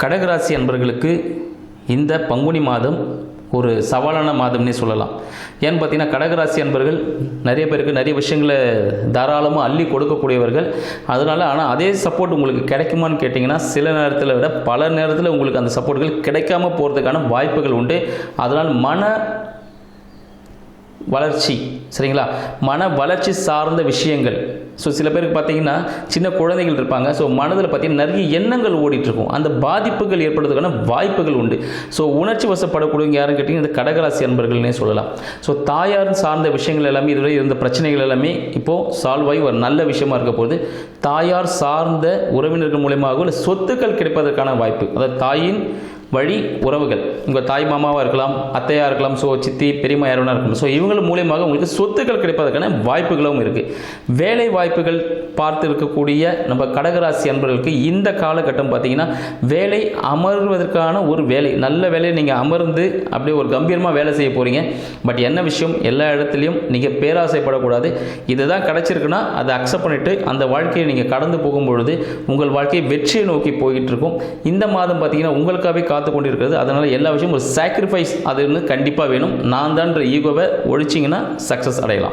கடகராசி அன்பர்களுக்கு இந்த பங்குனி மாதம் ஒரு சவாலான மாதம்னே சொல்லலாம். ஏன்னு பார்த்தீங்கன்னா கடகராசி அன்பர்கள் நிறைய பேருக்கு நிறைய விஷயங்களை தாராளமாக அள்ளி கொடுக்கக்கூடியவர்கள். ஆனால் அதே சப்போர்ட் உங்களுக்கு கிடைக்குமான்னு கேட்டிங்கன்னா சில நேரத்தில் விட பல நேரத்தில் உங்களுக்கு அந்த சப்போர்ட்கள் கிடைக்காம போகிறதுக்கான வாய்ப்புகள் உண்டு. அதனால் மன வளர்ச்சி, சரிங்களா, மன வளர்ச்சி சார்ந்த விஷயங்கள். சில பேருக்கு பார்த்தீங்கன்னா சின்ன குழந்தைகள் இருப்பாங்க. மனதில் பார்த்தீங்கன்னா நிறைய எண்ணங்கள் ஓடிட்டுருக்கும். அந்த பாதிப்புகள் ஏற்படுறதுக்கான வாய்ப்புகள் உண்டு. உணர்ச்சி வசப்படக்கூடியவங்க யாருன்னு கேட்டிங்கன்னா இந்த கடகராசி அன்பர்கள்னே சொல்லலாம். தாயார் சார்ந்த விஷயங்கள் எல்லாமே இதுவரை இருந்த பிரச்சனைகள் எல்லாமே இப்போது சால்வ் ஆகி ஒரு நல்ல விஷயமா இருக்க போது தாயார் சார்ந்த உறவினர்கள் மூலமாக இல்லை சொத்துக்கள் கிடைப்பதற்கான வாய்ப்பு, அதாவது தாயின் வழி உறவுகள், உங்கள் தாய் மாமாவாக இருக்கலாம், அத்தையாக இருக்கலாம், சித்தி பெரியம்மா யாருன்னா இருக்கலாம். இவங்க மூலியமாக உங்களுக்கு சொத்துக்கள் கிடைப்பதற்கான வாய்ப்புகளும் இருக்குது. வேலை வாய்ப்புகள் பார்த்து இருக்கக்கூடிய நம்ம கடகராசி அன்பர்களுக்கு இந்த காலகட்டம் பார்த்தீங்கன்னா வேலை அமர்வதற்கான ஒரு வேலை, நல்ல வேலையை நீங்கள் அமர்ந்து அப்படியே ஒரு கம்பீரமாக வேலை செய்ய போகிறீங்க. பட் என்ன விஷயம், எல்லா இடத்துலையும் நீங்கள் பேராசைப்படக்கூடாது. இதுதான் கிடைச்சிருக்குன்னா அதை அக்செப்ட் பண்ணிவிட்டு அந்த வாழ்க்கையை நீங்கள் கடந்து போகும்பொழுது உங்கள் வாழ்க்கையை வெற்றியை நோக்கி போய்கிட்டு இருக்கும். இந்த மாதம் பார்த்தீங்கன்னா உங்களுக்காகவே காத்து கொண்டிருக்கிறது. அதனால் எல்லா விஷயம் ஒரு சாக்ரிஃபைஸ் அதுன்னு கண்டிப்பாக வேணும். நான் தான்ற ஈகோவை ஒழிச்சிங்கன்னா சக்ஸஸ் அடையலாம்.